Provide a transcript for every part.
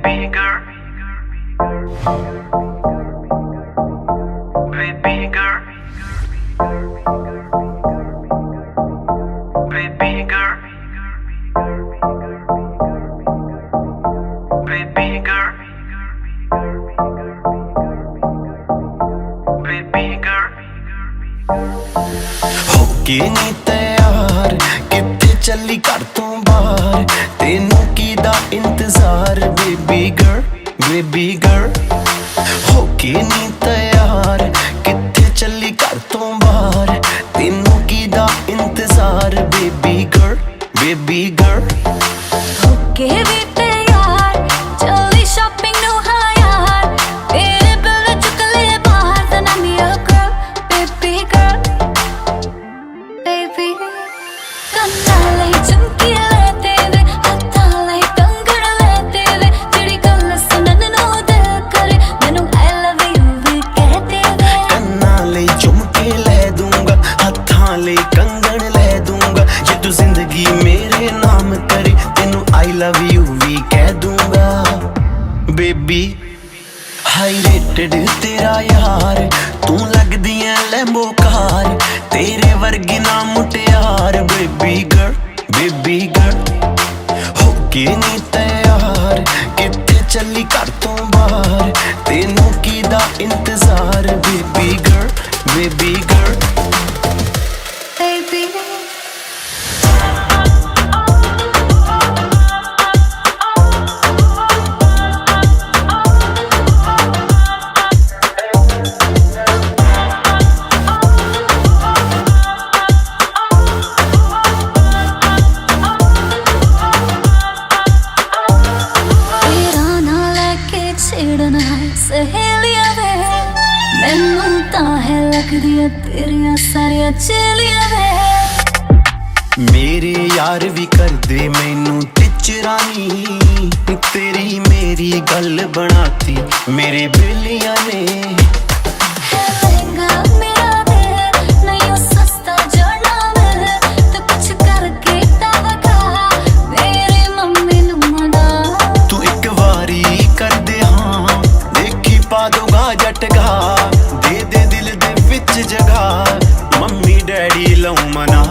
baby girl, baby girl, baby girl, baby girl, baby girl. होके नी तैयार कित्थे चली घर तो बाहर तेनू कीदा इंतजार बेबी गर्ल बेबी गर्ल होके नी तैयार कित्थे चली घर तो बाहर तेनू कीदा इंतजार बेबी गर्ल बेबी गर्ल होके भी तैयार चली शॉपिंग नु हाँ यार तेरे बिल चुक ले बाहर then I'm your girl baby girl baby ਕੰਨਾਂ ਲਈ ਝੁਮਕੀ ਲੈ ਤੇਰੇ ਹੱਥਾਂ ਲਈ ਕੰਗਣ ਲੈ ਤੇਰੇ ਜਿਹੜੀ ਗੱਲ ਸੁਣਨ ਨੂੰ ਦਿਲ ਕਰੇ ਮੈਨੂੰ I love you ਵੀ ਕਹਿ ਤੇਰੇ ਕੰਨਾਂ ਲਈ ਝੁਮਕੇ ਲੈ ਦੂੰਗਾ ਹੱਥਾਂ ਲਈ ਕੰਗਣ ਲੈ ਦੂੰਗਾ ਜੇ ਤੂੰ ਜ਼ਿੰਦਗੀ ਮੇਰੇ ਨਾਮ ਕਰੇ ਤੈਨੂੰ I love you ਵੀ ਕਹਿ ਦੂੰਗਾ ਬੇਬੀ ਹਾਈ ਰੇਟਡ ਤੇਰਾ ਯਾਰ ਤੂੰ ਲੱਗਦੀ ਐ ਲੈਂਬੋ ਕਾਰ ਤੇਰੇ ਵਰਗੀ ਨਾ ਮੁਟਿਆਰ ਬੇਬੀ ਗਰਲ ਹੋਕੇ ਨੀ ਤੈयार ਕਿੱਥੇ ਚੱਲੀ ਘਰ ਤੋਂ ਬਾਹਰ ਤੈਨੂੰ ਕੀਦਾ ਇੰਤਜ਼ਾਰ ਬੇਬੀ ਗਰਲ baby ਛੇੜਨਾ ਸਹੇਲੀਆਂ ਵੇ ਮੈਨੂੰ ਤਾਂ ਹੈ ਲੱਗਦੀਆਂ ਤੇਰੀਆਂ ਸਾਰੀਆਂ ਚੇਲੀਆਂ ਵੇ ਮੇਰੇ ਯਾਰ ਵੀ ਕਰਦੇ ਮੈਨੂੰ ਟਿਚਰਾਨੀ ਤੇਰੀ ਮੇਰੀ ਗੱਲ ਬਣਾਤੀ ਮੇਰੇ ਬੇਲੀਆਂ ਨੇ ਲਹਿੰਗਾ ਮੇਰਾ ਦੇ ਨਹੀਂ ਉਹ ਸਸਤਾ ਜੜਨਾ ਵੇ ਤੂੰ ਕੁਛ ਕਰਕੇ ਤਾਂ ਵਖਾ ਮੇਰੀ ਮੰਮੀ ਨੂੰ ਮਨਾ ਤੂੰ ਇੱਕ ਵਾਰੀ ਕਰਦੇ ਹਾਂ ਦੇਖੀ ਪਾ ਦੂੰਗਾ ਜਟਗਾ ਦੇ ਦੇ ਦਿਲ ਦੇ ਵਿੱਚ ਜਗਾ ਮੰਮੀ ਡੈਡੀ ਲਉ ਮਨਾ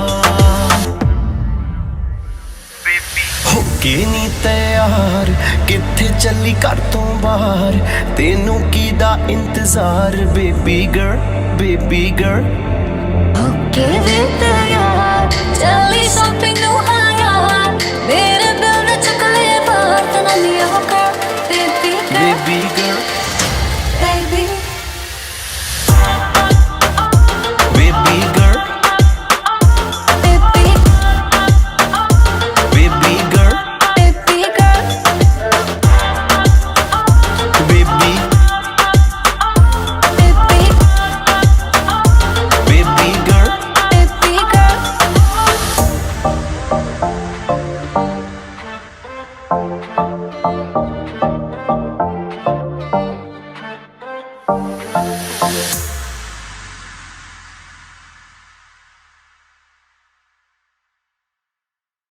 ਹੋਕੇ ਨੀ ਤੈयार ਕਿੱਥੇ ਚੱਲੀ ਘਰ ਤੋਂ ਬਾਹਰ ਤੈਨੂੰ ਕੀਦਾ ਇੰਤਜ਼ਾਰ ਬੇਬੀ ਗਰਲ ਹੋਕੇ ਵੀ ਤੈयार ਚੱਲੀ ਸ਼ਾਪਿੰਗ ਨੂੰ ਹਾਂ ਯਾਰ ਮੇਰੇ ਬਿਲ ਨੇ ਚੁੱਕ ਲੈ ਬਾਹਰ ਤਾਂ I'm your girl baby girl baby girl baby baby girl baby baby girl baby girl baby baby baby girl baby girl